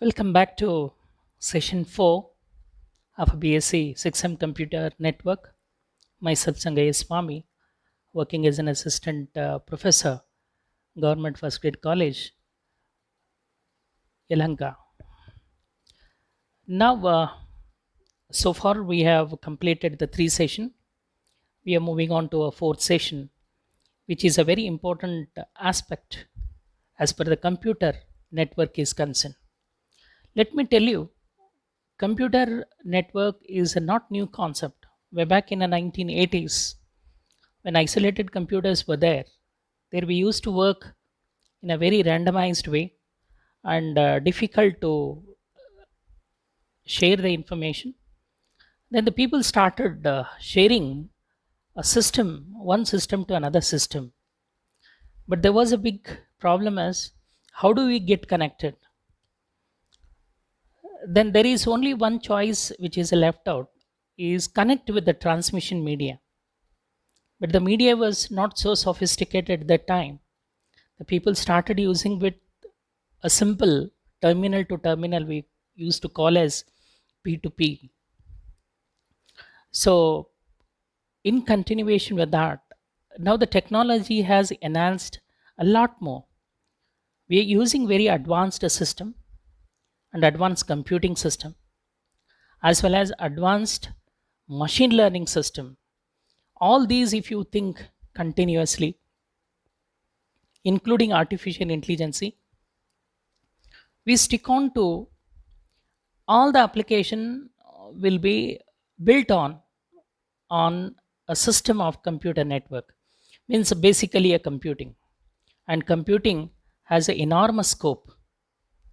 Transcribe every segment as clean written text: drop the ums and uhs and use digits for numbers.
Welcome back to session 4 of BSc 6M Computer Network. Myself, Sangaya Swami, working as an assistant professor, Government First Grade College, Yelahanka. Now, so far we have completed the three session. We are moving on to a fourth session, which is a very important aspect as per the computer network is concerned. Let me tell you, computer network is a not new concept. Way back in the 1980s, when isolated computers were there we used to work in a very randomized way and difficult to share the information. Then the people started sharing one system to another system. But there was a big problem as how do we get connected? Then there is only one choice which is left out is connect with the transmission media. But the media was not so sophisticated at that time. The people started using with a simple terminal to terminal we used to call as P2P. So in continuation with that, now the technology has enhanced a lot more. We are using very advanced system and advanced computing system as well as advanced machine learning system. All these, if you think continuously, including artificial intelligence, we stick on to all the application will be built on a system of computer network, means basically a computing, and computing has an enormous scope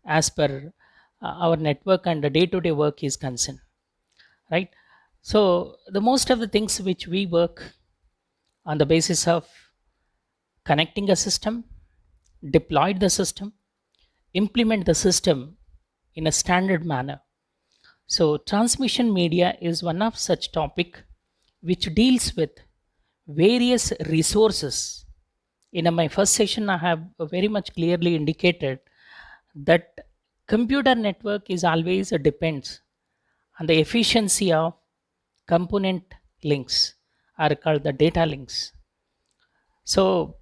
as per our network and the day-to-day work is concerned, right? So the most of the things which we work on the basis of connecting a system, deploy the system, implement the system in a standard manner. So transmission media is one of such topic which deals with various resources. In my first session, I have very much clearly indicated that computer network is always depends on the efficiency of component links are called the data links. So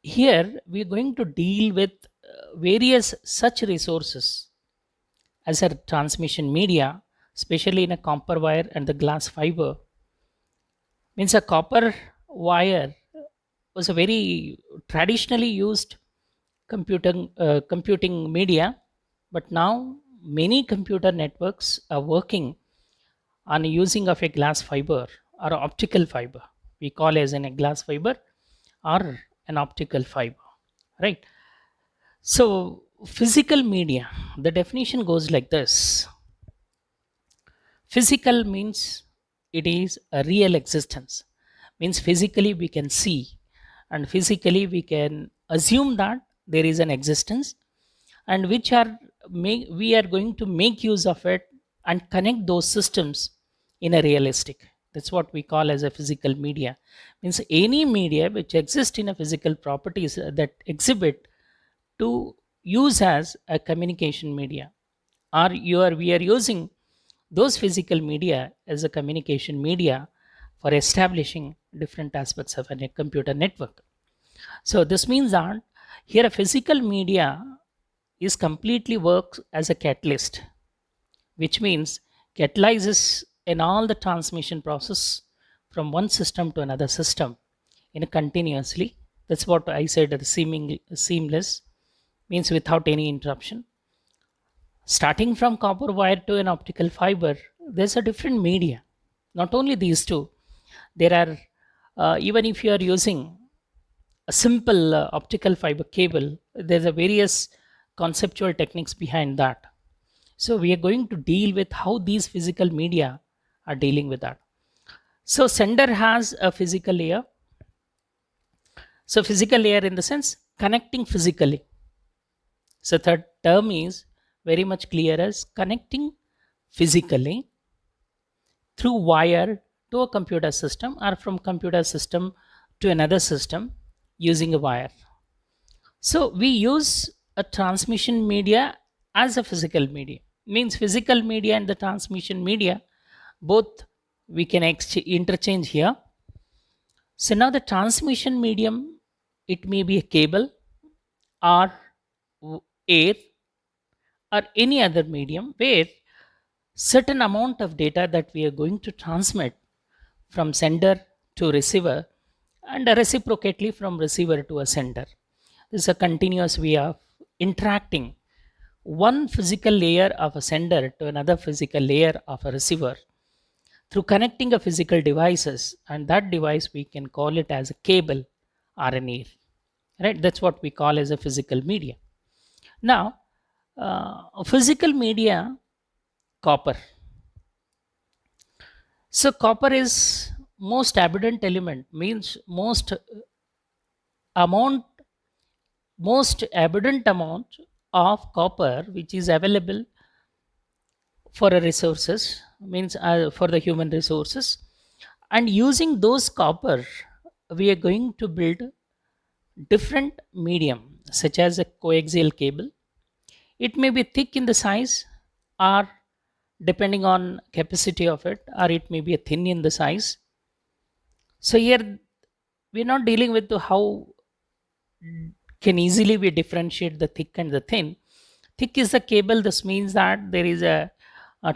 here we are going to deal with various such resources as a transmission media, especially in a copper wire and the glass fiber. Means a copper wire was a very traditionally used computing media, but now many computer networks are working on using of a glass fiber or optical fiber. We call as a glass fiber or an optical fiber, right? So physical media, the definition goes like this. Physical means it is a real existence, means physically we can see and physically we can assume that there is an existence, and which are we are going to make use of it and connect those systems in a realistic. That's what we call as a physical media. Means any media which exists in a physical properties that exhibit to use as a communication media, or we are using those physical media as a communication media for establishing different aspects of a computer network. So this means that here a physical media is completely works as a catalyst, which means catalyzes in all the transmission process from one system to another system in a continuously. That's what I said, the seamless means without any interruption. Starting from copper wire to an optical fiber, there's a different media. Not only these two, there are even if you are using a simple optical fiber cable, there's a various conceptual techniques behind that. So we are going to deal with how these physical media are dealing with that. So sender has a physical layer. So physical layer in the sense connecting physically. So third term is very much clear as connecting physically through wire to a computer system or from computer system to another system using a wire. So we use a transmission media as a physical media. Means physical media and the transmission media both we can interchange here. So now the transmission medium, it may be a cable or air or any other medium where certain amount of data that we are going to transmit from sender to receiver and reciprocately from receiver to a sender. This is a continuous way of interacting one physical layer of a sender to another physical layer of a receiver through connecting a physical devices, and that device we can call it as a cable or an air, right? That's what we call as a physical media. Now, physical media, copper. So copper is most abundant element, means amount most abundant amount of copper which is available for a resources, means for the human resources, and using those copper we are going to build different medium such as a coaxial cable. It may be thick in the size, or depending on capacity of it, or it may be a thin in the size. So here we're not dealing with how can easily we differentiate the thick and the thin. Thick is the cable. This means that there is a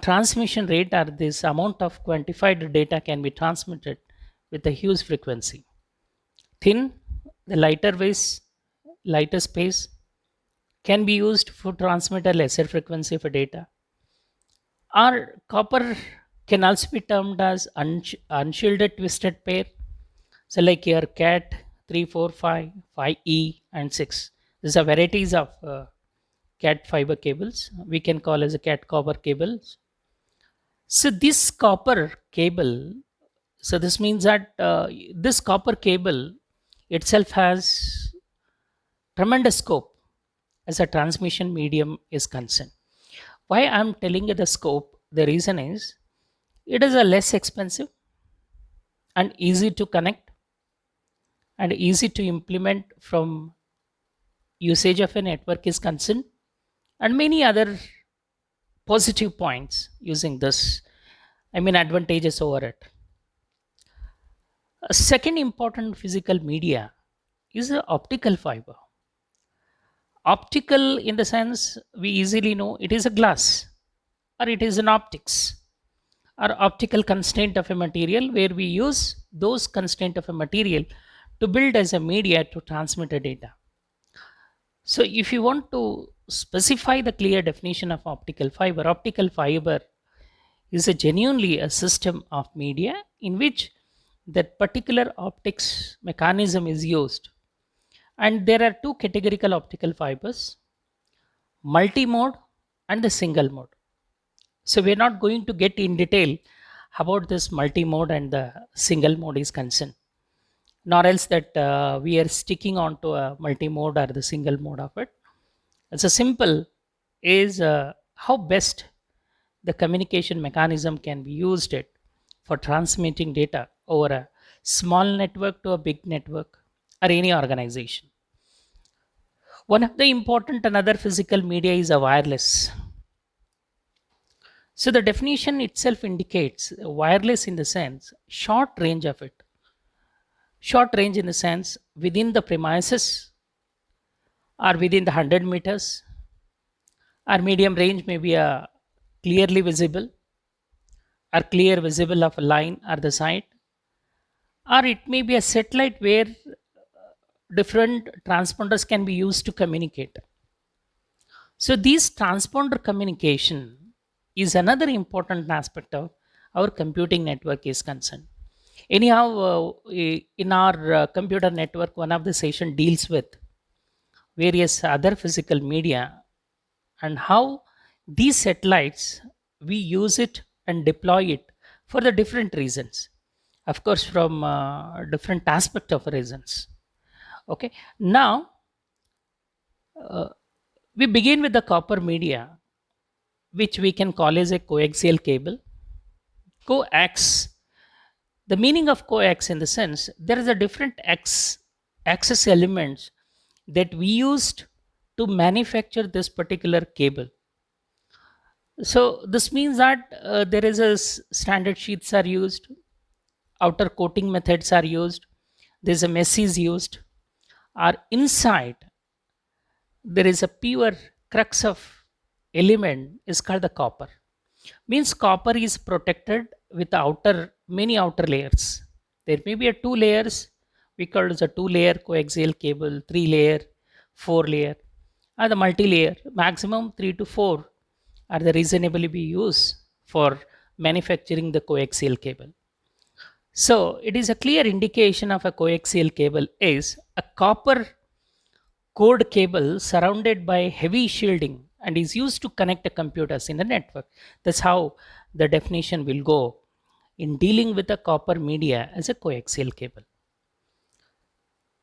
transmission rate, or this amount of quantified data can be transmitted with a huge frequency. Thin, the lighter ways, lighter space can be used for transmit a lesser frequency of data. Or copper can also be termed as unshielded twisted pair. So like your cat 3, 4, 5, 5E and 6. These are varieties of cat fiber cables. We can call as a cat copper cables. So this copper cable, so this means that this copper cable itself has tremendous scope as a transmission medium is concerned. Why I'm telling you the scope? The reason is it is a less expensive and easy to connect and easy to implement from usage of a network is concerned, and many other positive points using this, I mean advantages over it. A second important physical media is the optical fiber. Optical in the sense we easily know it is a glass or it is an optics or optical constraint of a material where we use those constraint of a material to build as a media to transmit a data. So if you want to specify the clear definition of optical fiber is a genuinely a system of media in which that particular optics mechanism is used. And there are two categorical optical fibers, multi-mode and the single mode. So we're not going to get in detail about this multi-mode and the single mode is concerned, nor else that we are sticking on to a multi-mode or the single mode of it. It's a simple is how best the communication mechanism can be used it for transmitting data over a small network to a big network or any organization. One of the important another physical media is a wireless. So the definition itself indicates wireless in the sense short range of it. Short range in the sense within the premises or within the 100 meters, or medium range may be a clearly visible or clear visible of a line or the side, or it may be a satellite where different transponders can be used to communicate. So this transponder communication is another important aspect of our computing network is concerned. Anyhow, in our computer network, one of the session deals with various other physical media and how these satellites we use it and deploy it for the different reasons, of course from different aspect of reasons. Okay, now uh, we begin with the copper media, which we can call as a coaxial cable. Coax, the meaning of coax in the sense there is a different access elements that we used to manufacture this particular cable. So this means that there is a standard sheets are used, outer coating methods are used, there's a mess is used, or inside there is a pure crux of element is called the copper. Means copper is protected with the outer many outer layers. There may be a two layers, we call it a two layer coaxial cable, three layer, four layer, and the multi layer maximum 3 to 4 are the reasonably be used for manufacturing the coaxial cable. So it is a clear indication of a coaxial cable is a copper cord cable surrounded by heavy shielding and is used to connect the computers in the network. That's how the definition will go in dealing with a copper media as a coaxial cable.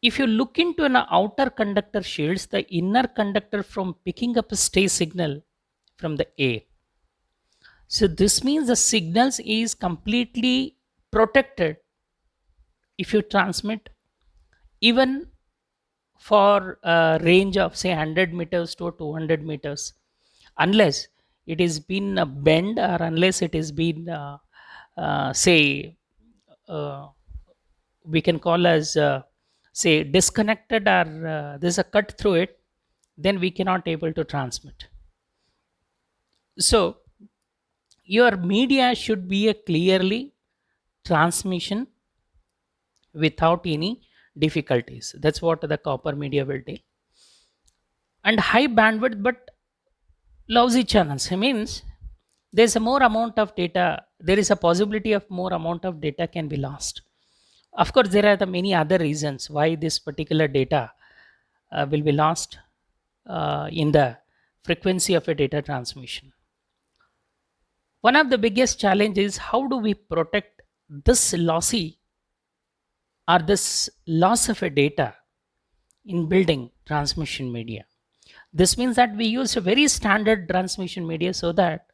If you look into an outer conductor shields the inner conductor from picking up a stay signal from the air. So this means the signals is completely protected if you transmit even for a range of say 100 meters to 200 meters, unless it is been a bend or unless it is been say uh, we can call as say disconnected or there's a cut through it, then we cannot able to transmit. So your media should be a clearly transmission without any difficulties. That's what the copper media will do. And high bandwidth but lousy channels means there's a more amount of data, there is a possibility of more amount of data can be lost. Of course there are the many other reasons why this particular data will be lost in the frequency of a data transmission. One of the biggest challenges is how do we protect this lossy or this loss of a data in building transmission media. This means that we use a very standard transmission media so that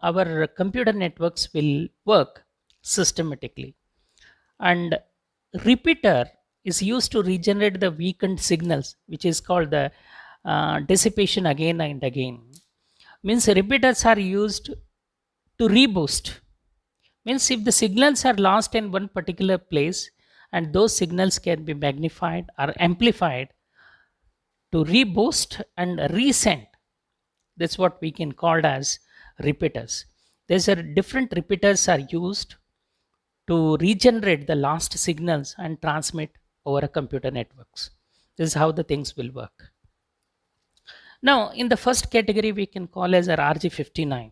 our computer networks will work systematically. And repeater is used to regenerate the weakened signals, which is called the dissipation again and again. Means repeaters are used to reboost. Means if the signals are lost in one particular place and those signals can be magnified or amplified to reboost and resend, that's what we can call as repeaters. There's a different repeaters are used to regenerate the lost signals and transmit over a computer networks. This is how the things will work. Now, in the first category, we can call as a RG59,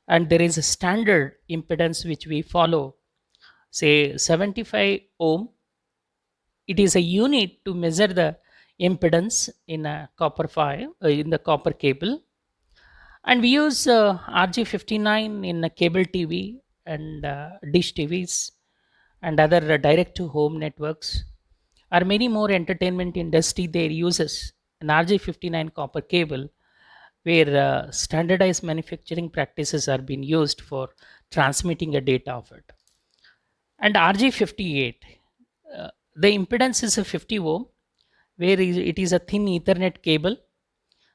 and there is a standard impedance which we follow, say 75 ohm. It is a unit to measure the impedance in a copper file in the copper cable, and we use RG59 in cable TV and dish TVs and other direct to home networks, or many more entertainment industry there uses an RG59 copper cable where standardized manufacturing practices are being used for transmitting a data of it. And RG58, the impedance is a 50 ohm, where it is a thin Ethernet cable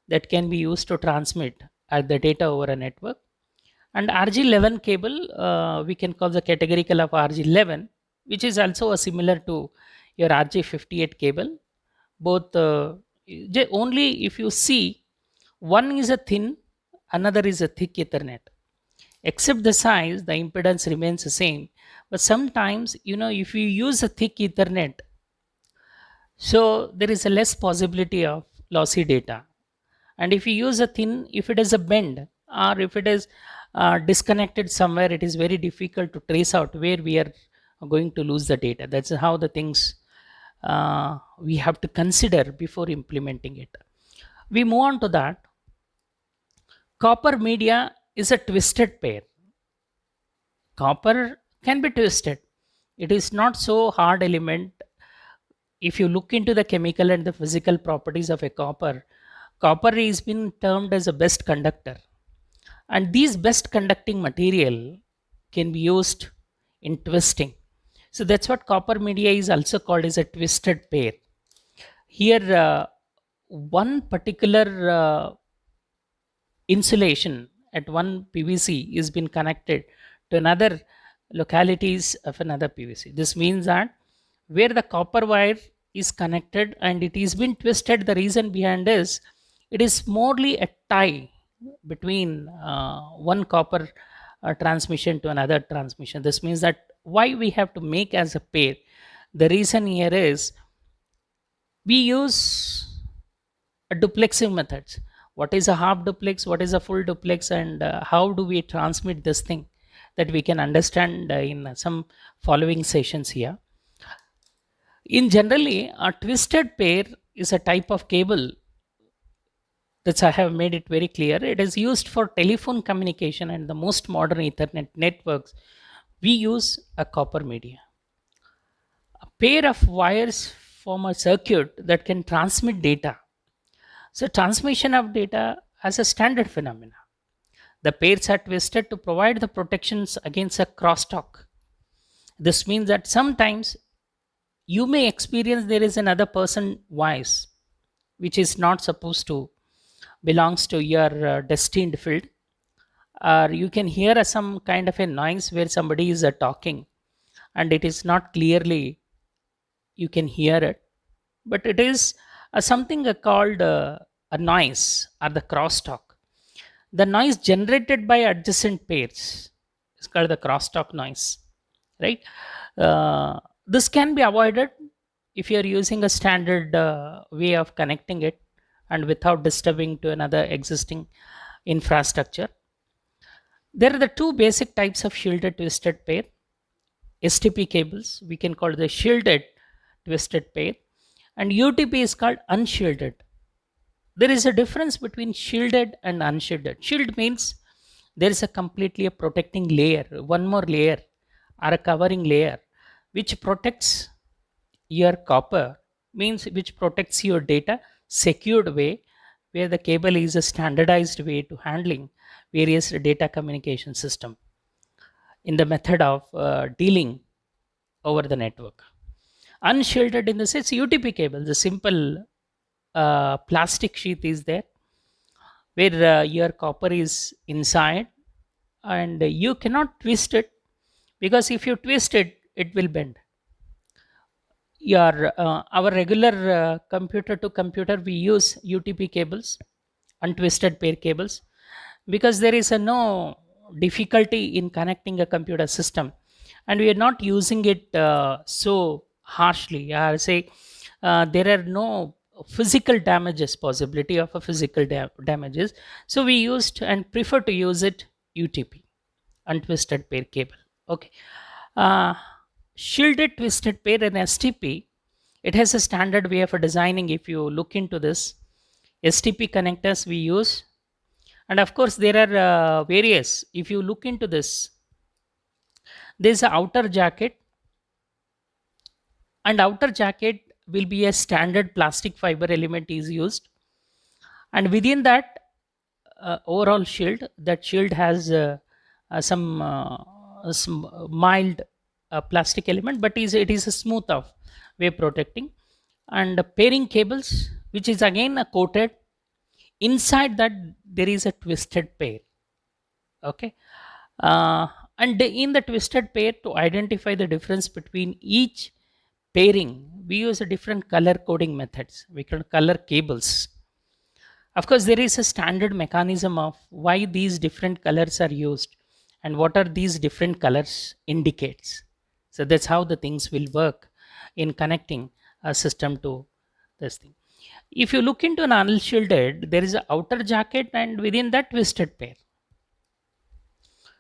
that can be used to transmit the data over a network. And RG11 cable, we can call the categorical of RG11, which is also a similar to your RG58 cable. Both only if you see, one is a thin, another is a thick Ethernet. Except the size, the impedance remains the same. But sometimes, if you use a thick Ethernet, so there is a less possibility of lossy data. And if you use a thin, if it is a bend or if it is disconnected somewhere, it is very difficult to trace out where we are going to lose the data. That's how the things we have to consider before implementing it. We move on to that. Copper media is a twisted pair. Copper can be twisted. It is not so hard element. If you look into the chemical and the physical properties of a copper, copper is been termed as a best conductor, and these best conducting material can be used in twisting. So that's what copper media is also called as a twisted pair. Here one particular insulation at one PVC is been connected to another localities of another PVC. This means that where the copper wire is connected and it is been twisted, the reason behind is it is morely a tie between one copper transmission to another transmission. This means that why we have to make as a pair. The reason here is we use a duplexing methods. What is a half duplex, what is a full duplex, and how do we transmit this thing, that we can understand in some following sessions here. In generally, a twisted pair is a type of cable that I have made it very clear. It is used for telephone communication and the most modern Ethernet networks. We use a copper media. A pair of wires form a circuit that can transmit data. So transmission of data as a standard phenomena. The pairs are twisted to provide the protections against a crosstalk. This means that sometimes you may experience there is another person voice which is not supposed to belongs to your destined field, or you can hear some kind of a noise where somebody is talking and it is not clearly you can hear it, but it is something called a noise or the crosstalk. The noise generated by adjacent pairs is called the crosstalk noise, right? This can be avoided if you are using a standard way of connecting it and without disturbing to another existing infrastructure. There are the two basic types of shielded twisted pair. STP cables, we can call the shielded twisted pair, and UTP is called unshielded. There is a difference between shielded and unshielded. Shield means there is a completely a protecting layer, one more layer or a covering layer which protects your copper, means which protects your data secured way, where the cable is a standardized way to handling various data communication system in the method of dealing over the network. Unshielded in the sense UTP cable, the simple plastic sheath is there where your copper is inside, and you cannot twist it, because if you twist it, it will bend. Your our regular computer to computer, we use UTP cables, untwisted pair cables, because there is a no difficulty in connecting a computer system, and we are not using it so harshly. I say there are no physical damages, possibility of a physical damages, so we used and prefer to use it UTP, untwisted pair cable. Okay. uh, Shielded twisted pair and STP, it has a standard way of designing. If you look into this, STP connectors we use, and of course there are various. If you look into this, there's an outer jacket, and outer jacket will be a standard plastic fiber element is used, and within that overall shield, that shield has some mild plastic element, but it is a smooth of way protecting, and pairing cables which is again coated. Inside that there is a twisted pair. Okay. uh, and in the twisted pair, to identify the difference between each pairing, we use a different color coding methods, we can color cables. Of course there is a standard mechanism of why these different colors are used and what are these different colors indicates. So that's how the things will work in connecting a system to this thing. If you look into an unshielded, there is an outer jacket and within that twisted pair.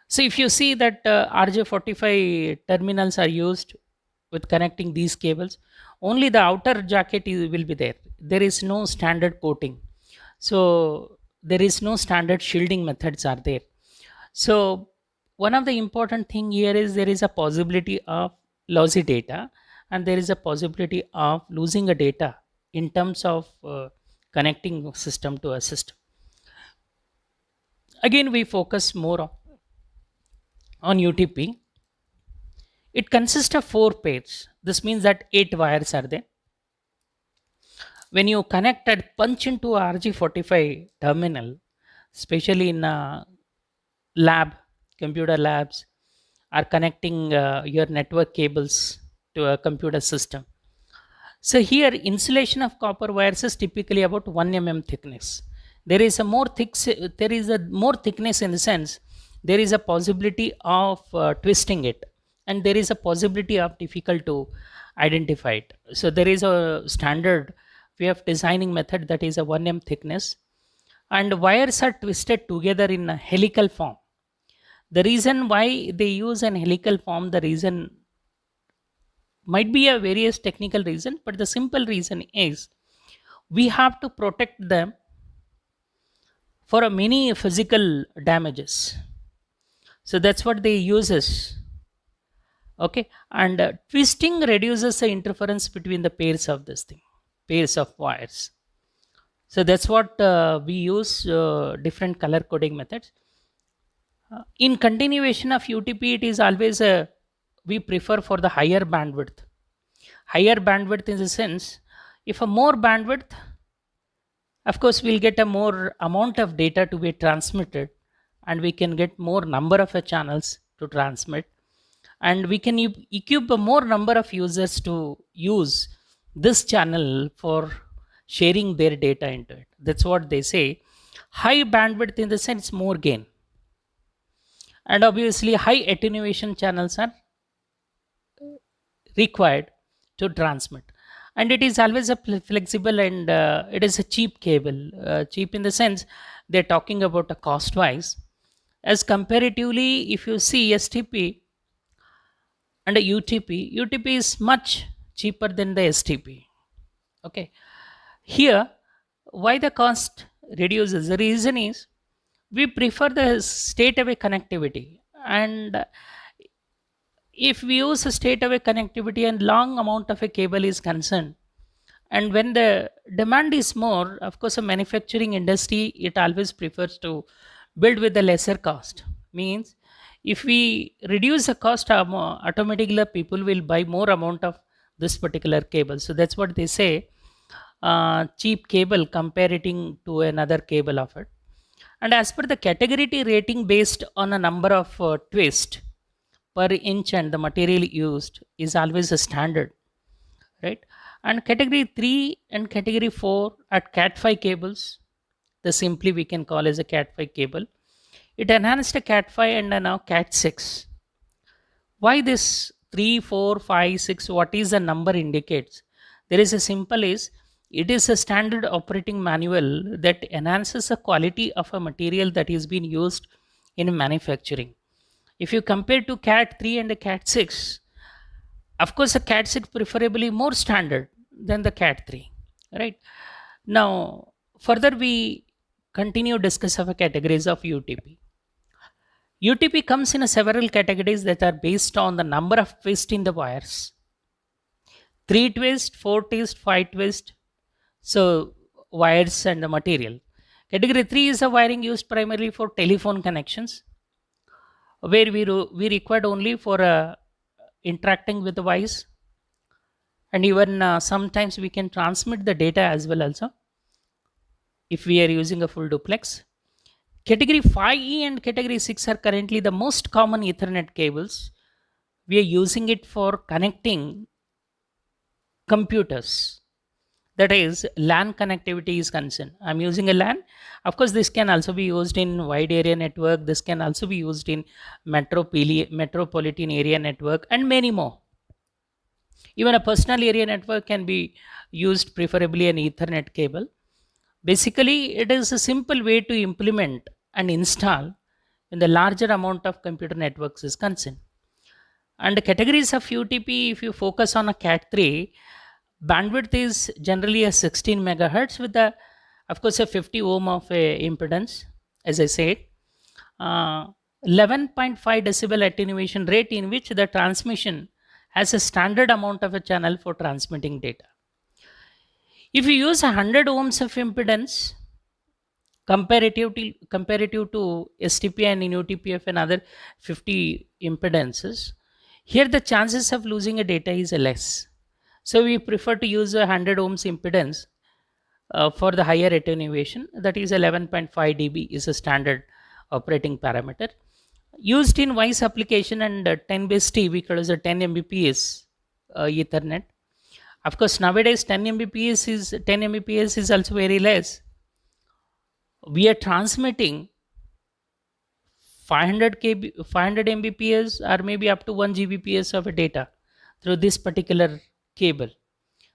So if you see that RJ45 terminals are used with connecting these cables, only the outer jacket will be there. There is no standard coating. So there is no standard shielding methods are there. So one of the important thing here is there is a possibility of lossy data, and there is a possibility of losing a data in terms of connecting system to a system. Again, we focus more on UTP. It consists of 4 pairs. This means that 8 wires are there. When you connect and punch into a RJ45 terminal, especially in lab, computer labs, are connecting your network cables to a computer system. So here insulation of copper wires is typically about 1 mm thickness. There is a more thick, there is a more thickness in the sense there is a possibility of twisting it, and there is a possibility of difficult to identify it. So there is a standard way of designing method that is a 1 mm thickness, and wires are twisted together in a helical form. The reason why they use an helical form, the reason might be a various technical reason, but the simple reason is we have to protect them for a many physical damages. So that's what they uses. Okay, and twisting reduces the interference between the pairs of this thing, pairs of wires. So that's what we use different color coding methods. In continuation of UTP, it is always a we prefer for the higher bandwidth. Higher bandwidth in the sense, if a more bandwidth, of course we'll get a more amount of data to be transmitted, and we can get more number of channels to transmit, and we can equip a more number of users to use this channel for sharing their data into it. That's what they say. High bandwidth in the sense more gain, and obviously high attenuation channels are required to transmit, and it is always a flexible, and it is a cheap cable. Cheap in the sense they're talking about a cost wise, as comparatively if you see STP and a UTP is much cheaper than the STP. Okay, here why the cost reduces, the reason is we prefer the state away connectivity, and if we use a state away connectivity and long amount of a cable is concerned, and when the demand is more, of course a manufacturing industry it always prefers to build with the lesser cost. Means if we reduce the cost, automatically people will buy more amount of this particular cable. So that's what they say, cheap cable comparing to another cable of it. And as per the category rating based on a number of twist per inch and the material used is always a standard, right? And category 3 and category 4 at cat 5 cables, the simply we can call as a cat 5 cable, it enhanced a cat 5 and now cat 6. Why this 3, 4, 5, 6? What is the number indicates? There is a simple is it is a standard operating manual that enhances the quality of a material that is being used in manufacturing. If you compare to cat 3 and a cat 6, of course a cat 6 preferably more standard than the cat 3, right? Now further we continue discuss of a categories of UTP. UTP comes in a several categories that are based on the number of twists in the wires. 3 twist, 4 twist, 5 twist. So wires and the material. Category 3 is a wiring used primarily for telephone connections, where we required only for interacting with the wires, and even sometimes we can transmit the data as well also if we are using a full duplex. Category 5E and category 6 are currently the most common Ethernet cables. We are using it for connecting computers. That is, LAN connectivity is concerned. I'm using a LAN. Of course, this can also be used in wide area network. This can also be used in metropolitan area network and many more. Even a personal area network can be used, preferably an Ethernet cable. Basically, it is a simple way to implement and install when the larger amount of computer networks is concerned. And the categories of UTP, if you focus on a Cat 3, bandwidth is generally a 16 megahertz with a, of course, a 50 ohm of a impedance, as I said. 11.5 decibel attenuation rate in which the transmission has a standard amount of a channel for transmitting data. If you use 100 ohms of impedance comparative to STP and in UTP of another 50 impedances, here the chances of losing a data is less. So we prefer to use a 100 ohms impedance for the higher attenuation, that is 11.5 dB is a standard operating parameter used in voice application, and 10 base T we call as a 10 Mbps Ethernet. Of course, nowadays 10 Mbps is also very less. We are transmitting 500 Mbps or maybe up to 1 Gbps of a data through this particular cable.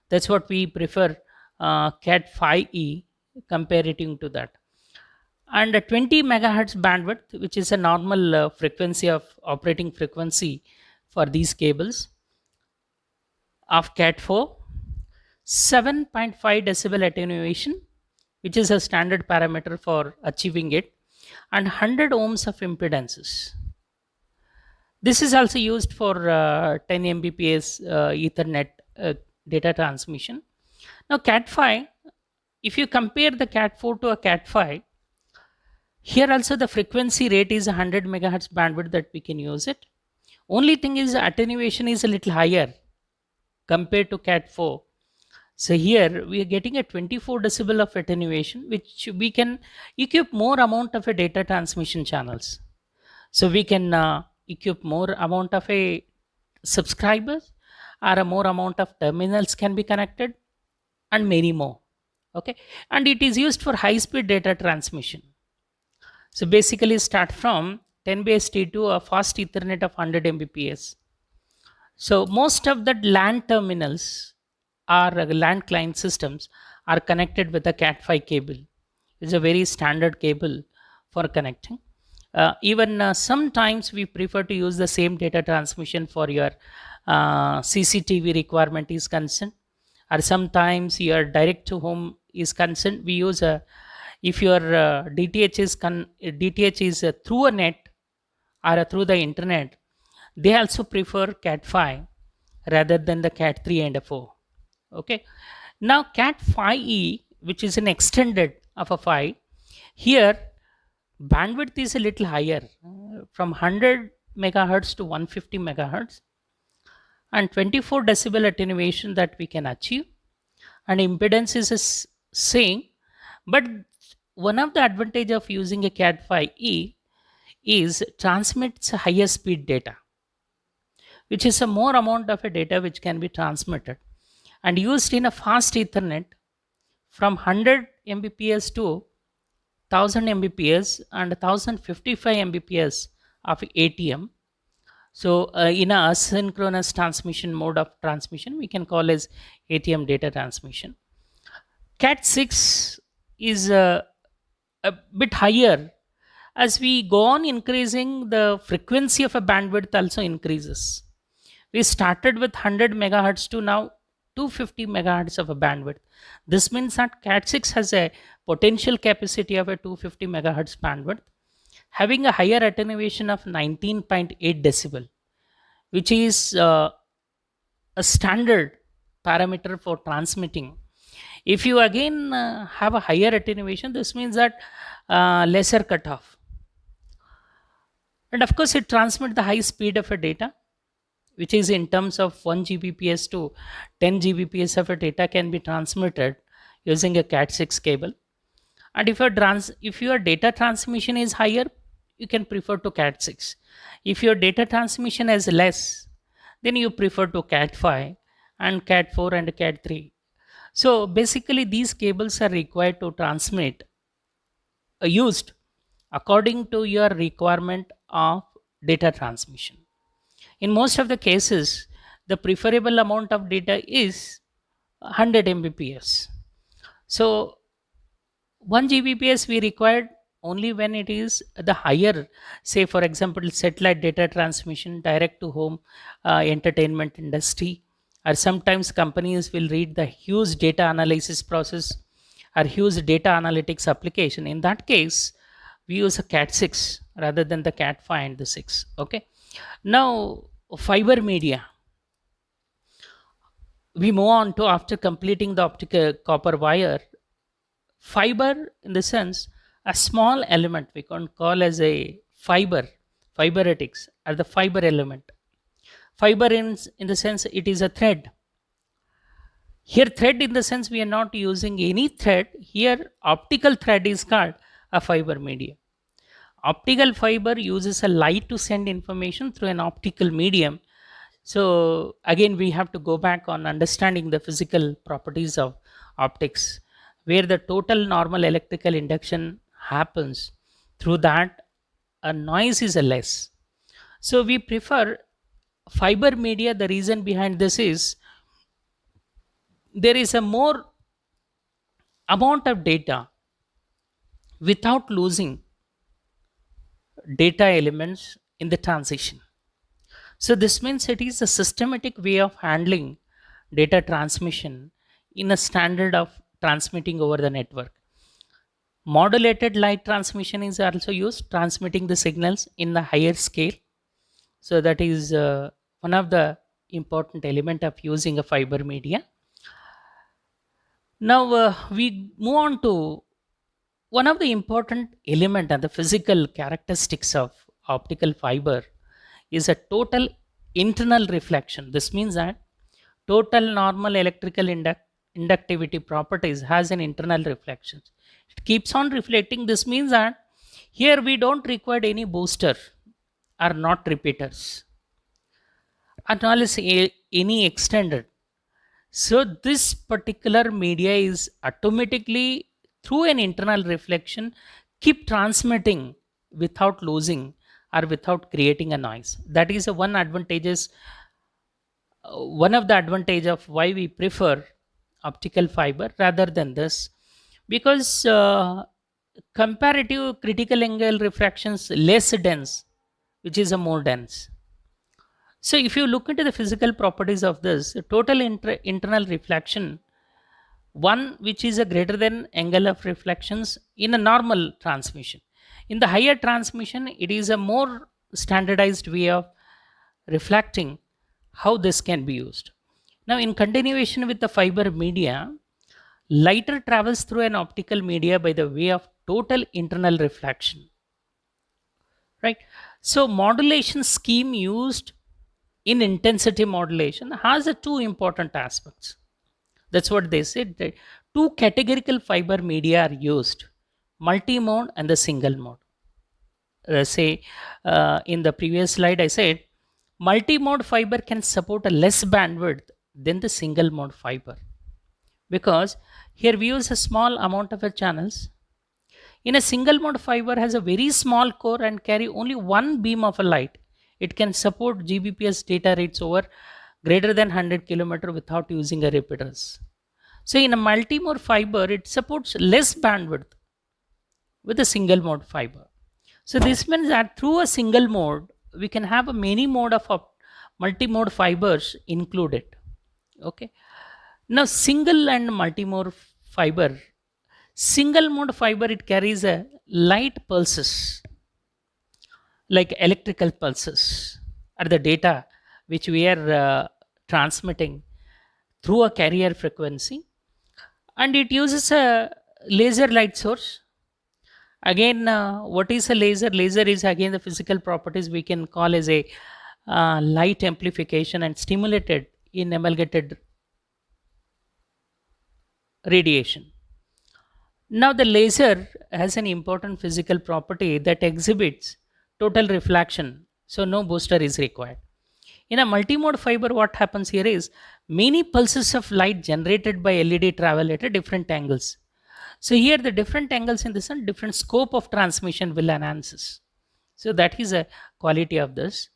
That's what we prefer, Cat 5e comparative to that. And a 20 megahertz bandwidth, which is a normal frequency of operating frequency for these cables of Cat 4. 7.5 decibel attenuation, which is a standard parameter for achieving it, and 100 ohms of impedances. This is also used for 10 Mbps Ethernet data transmission. Now, Cat 5, if you compare the Cat 4 to a Cat 5, here also the frequency rate is 100 megahertz bandwidth that we can use it. Only thing is attenuation is a little higher compared to Cat 4. So here we are getting a 24 decibel of attenuation, which we can equip more amount of a data transmission channels. So we can equip more amount of a subscribers, or a more amount of terminals can be connected, and many more. Okay, and it is used for high speed data transmission. So basically start from 10 base T to a fast Ethernet of 100 Mbps. So most of the LAN terminals or LAN client systems are connected with the Cat 5 cable. It's a very standard cable for connecting. Even sometimes we prefer to use the same data transmission for your CCTV requirement is concerned, or sometimes your direct to home is concerned. We use a, if your DTH is through a net or through the internet, they also prefer Cat 5 rather than the Cat 3 and 4. Okay, now Cat 5e, which is an extended of a 5, here bandwidth is a little higher, from 100 megahertz to 150 megahertz, and 24 decibel attenuation that we can achieve, and impedance is same. But one of the advantage of using a Cat 5e is transmits higher speed data, which is a more amount of a data which can be transmitted and used in a fast Ethernet from 100 Mbps to 1000 Mbps and 1055 Mbps of ATM. So in a asynchronous transmission mode of transmission, we can call as ATM data transmission. Cat 6 is a bit higher. As we go on increasing, the frequency of a bandwidth also increases. We started with 100 megahertz to now 250 megahertz of a bandwidth. This means that Cat 6 has a potential capacity of a 250 megahertz bandwidth, having a higher attenuation of 19.8 decibel, which is a standard parameter for transmitting. If you again have a higher attenuation, this means that lesser cutoff. And of course, it transmits the high speed of a data, which is in terms of 1 Gbps to 10 Gbps of a data can be transmitted using a Cat 6 cable. And if your data transmission is higher, you can prefer to Cat 6. If your data transmission is less, then you prefer to Cat 5 and Cat 4 and Cat 3. So basically these cables are required to transmit, used according to your requirement of data transmission. In most of the cases, the preferable amount of data is 100 Mbps. So 1 Gbps we required only when it is the higher, say for example satellite data transmission, direct to home entertainment industry, or sometimes companies will read the huge data analysis process or huge data analytics application. In that case, we use a Cat 6 rather than the Cat 5 and the 6. Okay, now fiber media, we move on to, after completing the optical copper wire, fiber in the sense a small element we can call as a fiberetics, or the fiber element. Fiber in the sense it is a thread. Here thread in the sense we are not using any thread. Here optical thread is called a fiber medium. Optical fiber uses a light to send information through an optical medium. So again we have to go back on understanding the physical properties of optics, where the total normal electrical induction happens. Through that, a noise is a less. So we prefer fiber media. The reason behind this is there is a more amount of data without losing data elements in the transition. So this means it is a systematic way of handling data transmission in a standard of transmitting over the network. Modulated light transmission is also used, transmitting the signals in the higher scale. So that is one of the important element of using a fiber media. Now we move on to one of the important element and the physical characteristics of optical fiber is a total internal reflection. This means that total normal electrical inductivity properties has an internal reflection. It keeps on reflecting. This means that here we don't require any booster or not repeaters or not any extended. So this particular media is automatically through an internal reflection keep transmitting without losing or without creating a noise. That is a one of the advantage of why we prefer optical fiber rather than this, because comparative critical angle refractions less dense, which is a more dense. So if you look into the physical properties of this, total internal reflection, one which is a greater than angle of reflections in a normal transmission. In the higher transmission, it is a more standardized way of reflecting how this can be used. Now, in continuation with the fiber media, lighter travels through an optical media by the way of total internal reflection, right? So modulation scheme used in intensity modulation has a two important aspects. That's what they said, that two categorical fiber media are used, multi-mode and the single mode. Say in the previous slide I said multi-mode fiber can support a less bandwidth than the single mode fiber, because here we use a small amount of a channels. In a single mode fiber has a very small core and carry only one beam of a light. It can support Gbps data rates over greater than 100 km without using a repeaters. So in a multi-mode fiber, it supports less bandwidth with a single mode fiber. So this means that through a single mode, we can have a many mode of multi-mode fibers included. Okay. Now single and multi-mode fiber. Single mode fiber, it carries a light pulses like electrical pulses are the data which we are transmitting through a carrier frequency, and it uses a laser light source. Again, what is a laser? Laser is again the physical properties we can call as a light amplification and stimulated in emulgated radiation. Now the laser has an important physical property that exhibits total reflection, so no booster is required. In a multimode fiber, what happens here is many pulses of light generated by LED travel at a different angles. So here the different angles in the sun, different scope of transmission will enhance this. So that is a quality of this.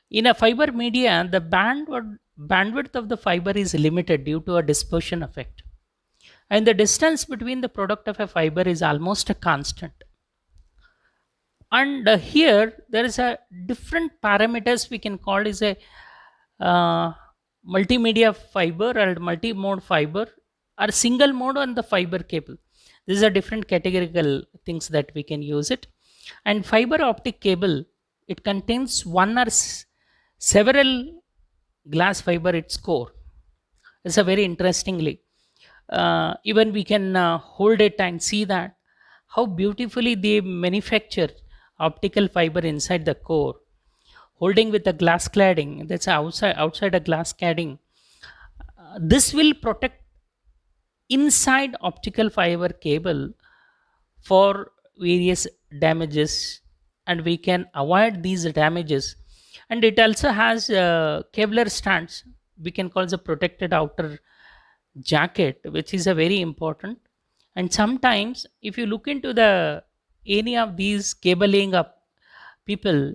In a fiber media, the bandwidth of the fiber is limited due to a dispersion effect, and the distance between the product of a fiber is almost a constant. And here there is a different parameters we can call is a uh, multimedia fiber or multi-mode fiber or single mode on the fiber cable. These are different categorical things that we can use it. And fiber optic cable, it contains one or several glass fiber its core. It's a very interestingly. Even we can hold it and see that how beautifully they manufacture optical fiber inside the core, holding with the glass cladding. That's outside a glass cladding. This will protect inside optical fiber cable for various damages, and we can avoid these damages. And it also has Kevlar strands, we can call the protected outer jacket, which is a very important. And sometimes if you look into the any of these cabling up people,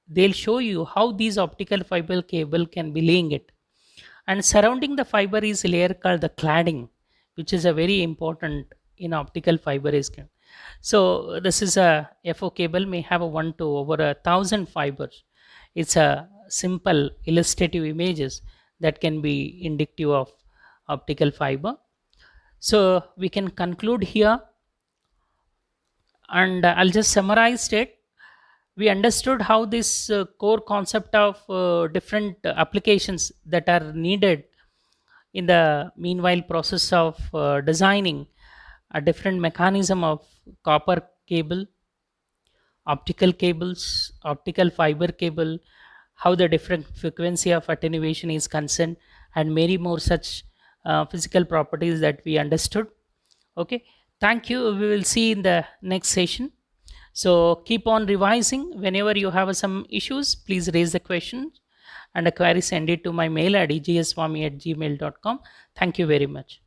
they'll show you how these optical fiber cable can be laying it, and surrounding the fiber is a layer called the cladding, which is a very important in optical fiber so this is a FO cable may have a 1 to over 1,000 fibers. It's a simple illustrative images that can be indicative of optical fiber. So we can conclude here, and I'll just summarize it. We understood how this core concept of different applications that are needed in the meanwhile process of designing a different mechanism of copper cable, optical cables, optical fiber cable, how the different frequency of attenuation is concerned, and many more such physical properties that we understood. Okay, thank you. We will see in the next session. So keep on revising. Whenever you have some issues, please raise the questions and a query, send it to my mail at egswami@gmail.com. Thank you very much.